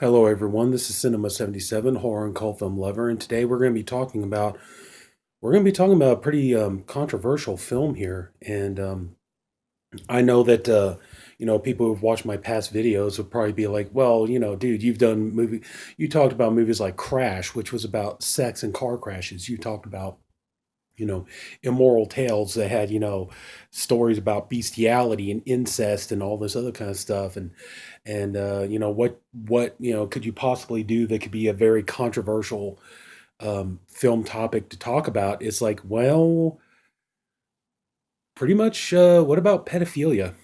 Hello, everyone. This is Sinema77, horror and cult film lover, and today we're going to be talking about a pretty controversial film here. And I know that people who've watched my past videos would probably be like, "Well, dude, you talked about movies like Crash, which was about sex and car crashes. You talked about you know, immoral tales that had, stories about bestiality and incest and all this other kind of stuff. And what could you possibly do that could be a very controversial film topic to talk about? It's like, well, pretty much, what about pedophilia?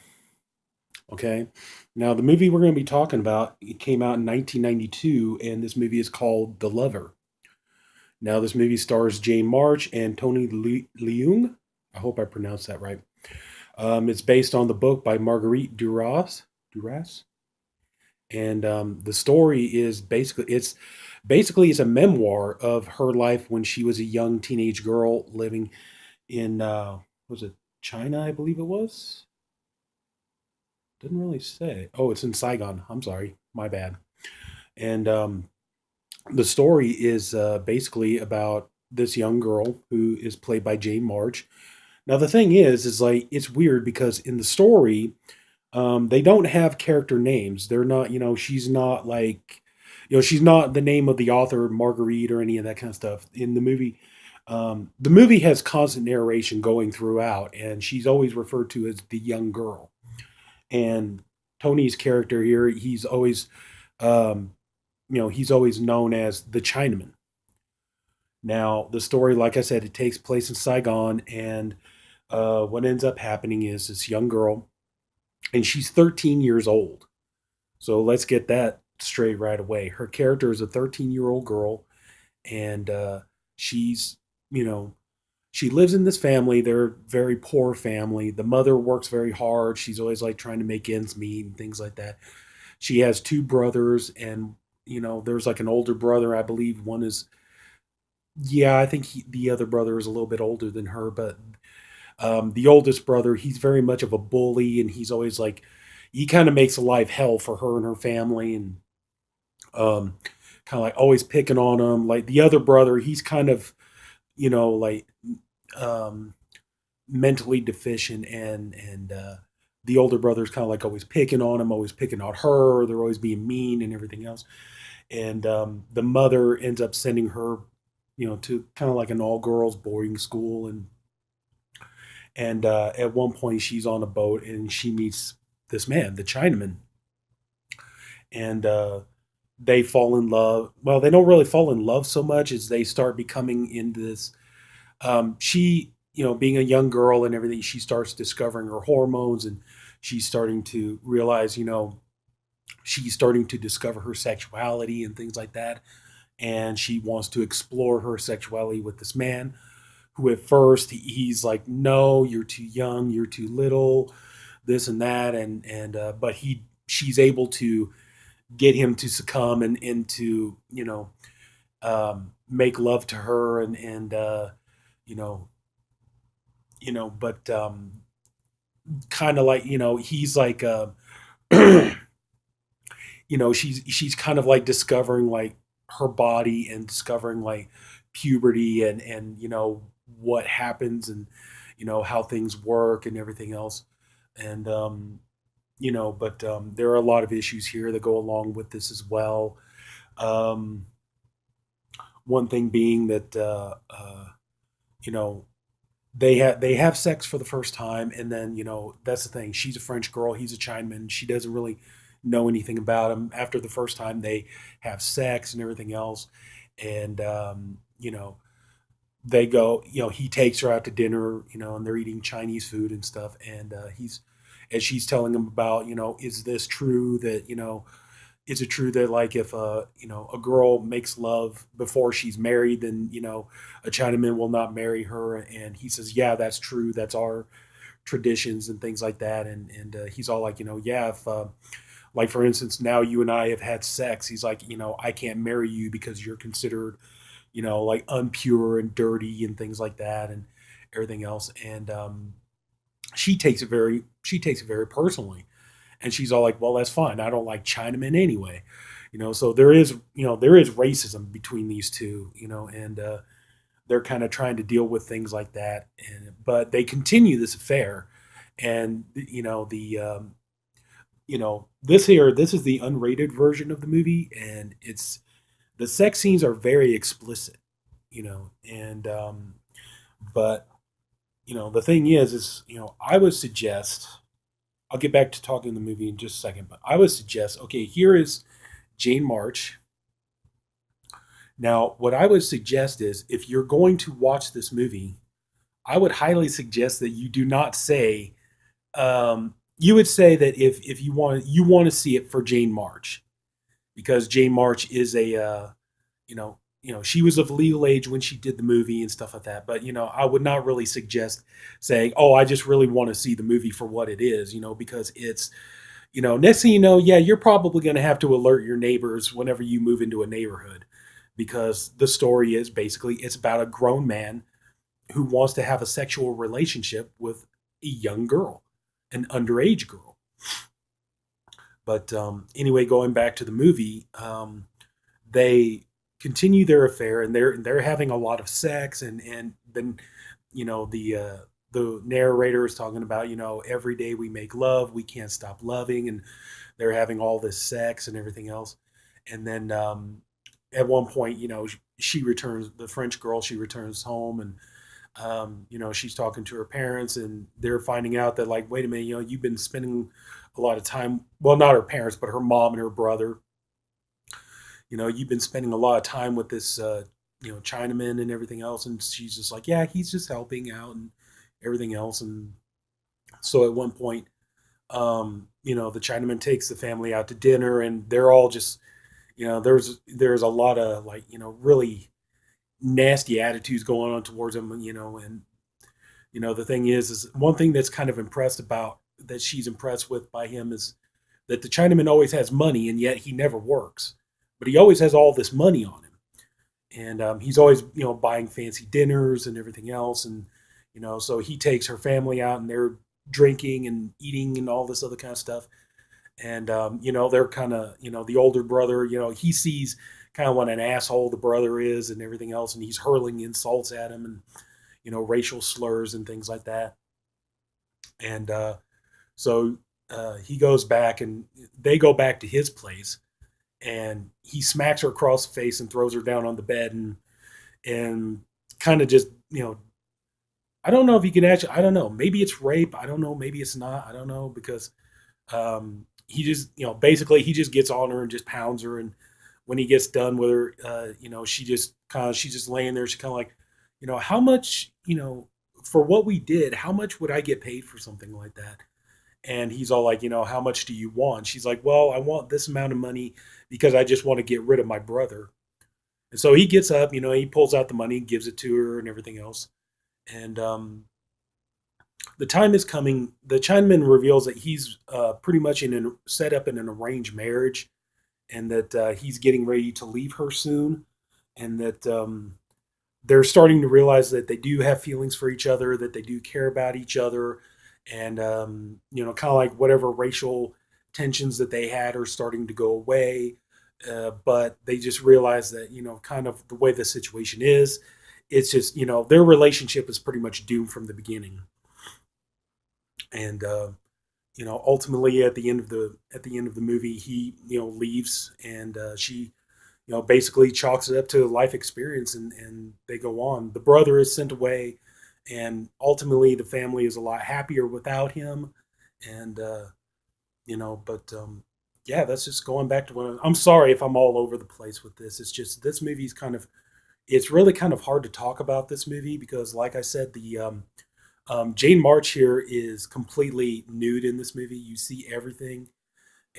Okay. Now, the movie we're going to be talking about, it came out in 1992, and this movie is called The Lover. Now, this movie stars Jane March and Tony Leung. I hope I pronounced that right. It's based on the book by Marguerite Duras, and the story is basically it's a memoir of her life when she was a young teenage girl living in was it China? I believe it was. Didn't really say. Oh, it's in Saigon. I'm sorry, my bad. And the story is basically about this young girl who is played by Jane March. Now the thing is like it's weird because in the story, they don't have character names. They're not, she's not like, she's not the name of the author, Marguerite, or any of that kind of stuff. In the movie has constant narration going throughout, and she's always referred to as the young girl. And Tony's character here, um, he's always known as the Chinaman. Now, the story, like I said, it takes place in Saigon, and what ends up happening is this young girl, and she's 13 years old. So let's get that straight right away. Her character is a 13-year-old girl, and she's, you know, she lives in this family. They're a very poor family. The mother works very hard. She's always like trying to make ends meet and things like that. She has two brothers, and there's like an older brother. I believe one is, yeah, I think the other brother is a little bit older than her, but the oldest brother, he's very much of a bully, and he's always like, he kind of makes a life hell for her and her family, and um, kind of like always picking on him. Like the other brother, he's kind of, like um, mentally deficient, and the older brother's kind of like always picking on him, always picking on her. They're always being mean and everything else. And the mother ends up sending her, to kind of like an all girls boarding school, and at one point she's on a boat and she meets this man, the Chinaman, and they fall in love. Well, they don't really fall in love so much as they start becoming into this. She, being a young girl and everything, she starts discovering her hormones, and she's starting to realize, she's starting to discover her sexuality and things like that. And she wants to explore her sexuality with this man who at first he's like, no, you're too young, you're too little, this and that, and but she's able to get him to succumb and to make love to her, and you know but kind of like, he's like she's kind of like discovering like her body and discovering like puberty, and what happens, and how things work and everything else. And but there are a lot of issues here that go along with this as well. um One thing being that you know they have sex for the first time, and then that's the thing, she's a French girl, he's a Chinaman, she doesn't really know anything about him. After the first time they have sex and everything else, and they go, he takes her out to dinner, and they're eating Chinese food and stuff, and he's as she's telling him about, is this true that, is it true that like if a girl makes love before she's married, then a Chinaman will not marry her? And he says, yeah, that's true, that's our traditions and things like that. And he's all like, yeah, if like for instance, now you and I have had sex, he's like, I can't marry you because you're considered, like unpure and dirty and things like that, and everything else. And she takes it very personally, and she's all like, well, that's fine, I don't like Chinamen anyway. So there is racism between these two, and they're kind of trying to deal with things like that, but they continue this affair, and this is the unrated version of the movie, and it's the sex scenes are very explicit, and but the thing is I would suggest, I'll get back to talking the movie in just a second, but I would suggest, okay, here is Jane March. Now, what I would suggest is if you're going to watch this movie, I would highly suggest that you do not say, you would say that if you want to see it for Jane March, because Jane March is a she was of legal age when she did the movie and stuff like that. But I would not really suggest saying, "Oh, I just really want to see the movie for what it is," because it's next thing you know, yeah, you're probably going to have to alert your neighbors whenever you move into a neighborhood, because the story is basically it's about a grown man who wants to have a sexual relationship with a young girl, an underage girl. But anyway, going back to the movie, they continue their affair, and they're having a lot of sex, and then the narrator is talking about every day we make love, we can't stop loving, and they're having all this sex and everything else, and then at one point, she returns, the French girl, she returns home, and she's talking to her parents, and they're finding out that, like, wait a minute, you've been spending a lot of time. Well, not her parents, but her mom and her brother. You've been spending a lot of time with this, Chinaman and everything else. And she's just like, yeah, he's just helping out and everything else. And so at one point, the Chinaman takes the family out to dinner, and they're all just, there's a lot of, like, really nasty attitudes going on towards him, and the thing is one thing that's kind of impressed about that she's impressed with by him is that the Chinaman always has money, and yet he never works, but he always has all this money on him, and he's always buying fancy dinners and everything else, and so he takes her family out, and they're drinking and eating and all this other kind of stuff, and they're kind of the older brother, he sees kind of what an asshole the brother is and everything else, and he's hurling insults at him, and racial slurs and things like that, and so he goes back, and they go back to his place, and he smacks her across the face and throws her down on the bed, and kind of just I don't know if you can actually, I don't know, maybe it's rape, I don't know, maybe it's not, I don't know, because he just basically he just gets on her and just pounds her, and when he gets done with her, she's just laying there, she's kind of like, how much, for what we did, how much would I get paid for something like that? And he's all like, how much do you want? She's like, well, I want this amount of money because I just want to get rid of my brother. And so he gets up, he pulls out the money, gives it to her, and everything else. And the time is coming. The Chinaman reveals that he's pretty much set up in an arranged marriage, and that he's getting ready to leave her soon, and that they're starting to realize that they do have feelings for each other, that they do care about each other, and kind of like whatever racial tensions that they had are starting to go away. But they just realize that kind of the way the situation is, it's just their relationship is pretty much doomed from the beginning, and ultimately at the end of the movie, he leaves, and she basically chalks it up to life experience, and they go on. The brother is sent away, and ultimately the family is a lot happier without him, and but yeah, that's just going back to when I'm sorry if I'm all over the place with this. It's just this movie's kind of, it's really kind of hard to talk about this movie because, like I said, the Jane March here is completely nude in this movie. You see everything.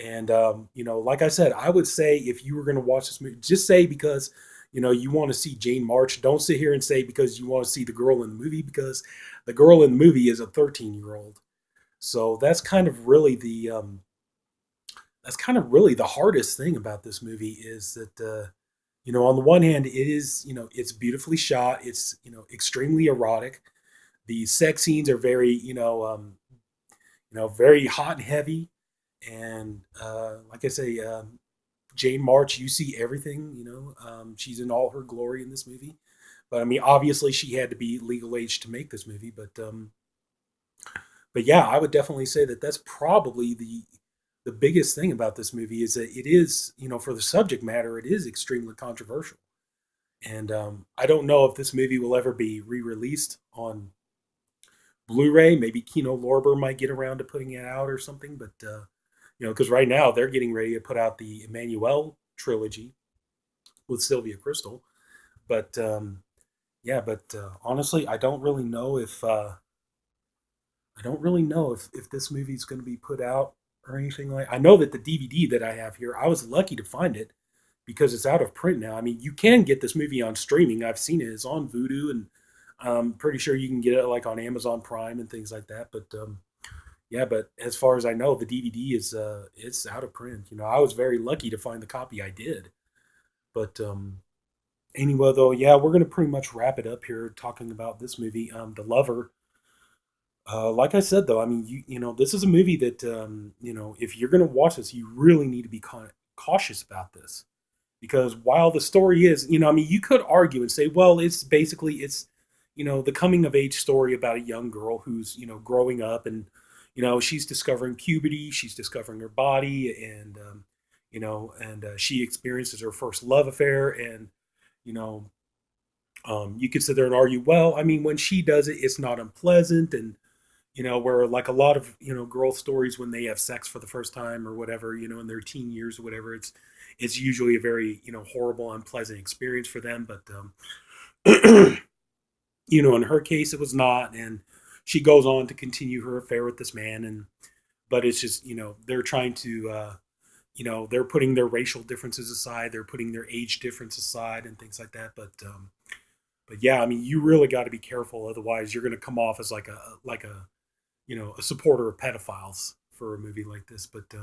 And, like I said, I would say if you were going to watch this movie, just say because, you want to see Jane March. Don't sit here and say because you want to see the girl in the movie, because the girl in the movie is a 13-year-old. So that's kind of really the hardest thing about this movie is that, on the one hand, it is, it's beautifully shot. It's, extremely erotic. The sex scenes are very, very hot and heavy. And like I say, Jane March, you see everything. She's in all her glory in this movie. But I mean, obviously, she had to be legal age to make this movie. But yeah, I would definitely say that that's probably the biggest thing about this movie is that it is, for the subject matter, it is extremely controversial. And I don't know if this movie will ever be re-released on Blu-ray. Maybe Kino Lorber might get around to putting it out or something. But because right now they're getting ready to put out the Emmanuel trilogy with Sylvia Crystal. But yeah, but honestly, I don't really know if this movie's going to be put out or anything like. I know that the DVD that I have here, I was lucky to find it because it's out of print now. I mean, you can get this movie on streaming. I've seen it. It's on Vudu, and I'm pretty sure you can get it like on Amazon Prime and things like that. But yeah, but as far as I know, the DVD is it's out of print. I was very lucky to find the copy I did. But anyway, though, yeah, we're gonna pretty much wrap it up here talking about this movie, The Lover. Like I said, though, I mean, this is a movie that if you're gonna watch this, you really need to be cautious about this because while the story is, I mean, you could argue and say, well, it's the coming of age story about a young girl who's growing up and she's discovering puberty, she's discovering her body, and she experiences her first love affair, and you know you could sit there and argue, well, I mean, when she does it, it's not unpleasant, and where like a lot of girl stories when they have sex for the first time or whatever, in their teen years or whatever, it's usually a very horrible, unpleasant experience for them. But in her case, it was not, and she goes on to continue her affair with this man, and but it's just they're trying to they're putting their racial differences aside, they're putting their age difference aside, and things like that. But yeah, I mean, you really got to be careful, otherwise you're going to come off as like a a supporter of pedophiles for a movie like this. But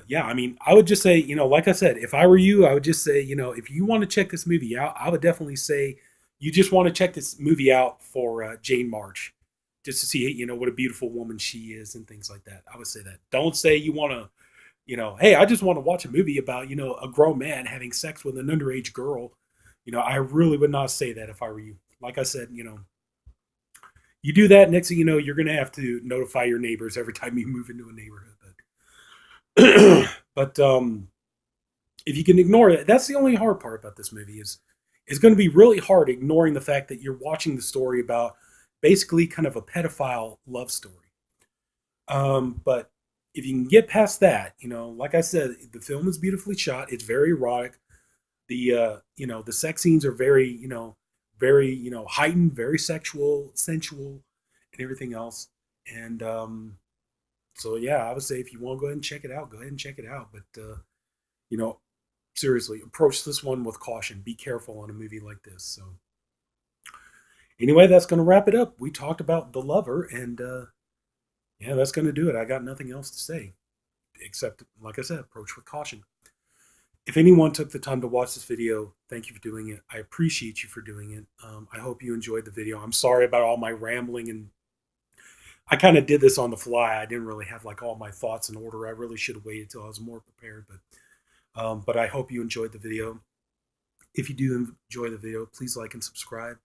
yeah, I mean, I would just say, like I said, if I were you, I would just say, if you want to check this movie out, I would definitely say you just want to check this movie out for Jane March, just to see, what a beautiful woman she is and things like that. I would say that. Don't say you want to, hey, I just want to watch a movie about, a grown man having sex with an underage girl. I really would not say that if I were you. Like I said, you do that, next thing you know, you're going to have to notify your neighbors every time you move into a neighborhood. But if you can ignore it, that's the only hard part about this movie is going to be really hard ignoring the fact that you're watching the story about basically kind of a pedophile love story. But if you can get past that, like I said, the film is beautifully shot. It's very erotic. The sex scenes are very very heightened, very sexual, sensual, and everything else. And so yeah, I would say if you want to go ahead and check it out, go ahead and check it out. But you know, seriously, approach this one with caution. Be careful on a movie like this. So anyway, that's going to wrap it up. We talked about The Lover, and yeah, that's going to do it. I got nothing else to say except, like I said, approach with caution. If anyone took the time to watch this video, thank you for doing it. I appreciate you for doing it. I hope you enjoyed the video. I'm sorry about all my rambling, and I kind of did this on the fly. I didn't really have like all my thoughts in order. I really should have waited till I was more prepared, but I hope you enjoyed the video. If you do enjoy the video, please like and subscribe.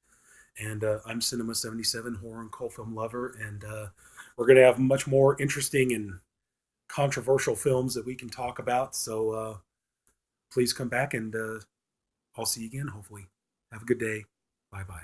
And I'm Sinema77, horror and cult film lover, and we're going to have much more interesting and controversial films that we can talk about. So please come back, and I'll see you again, hopefully. Have a good day. Bye bye.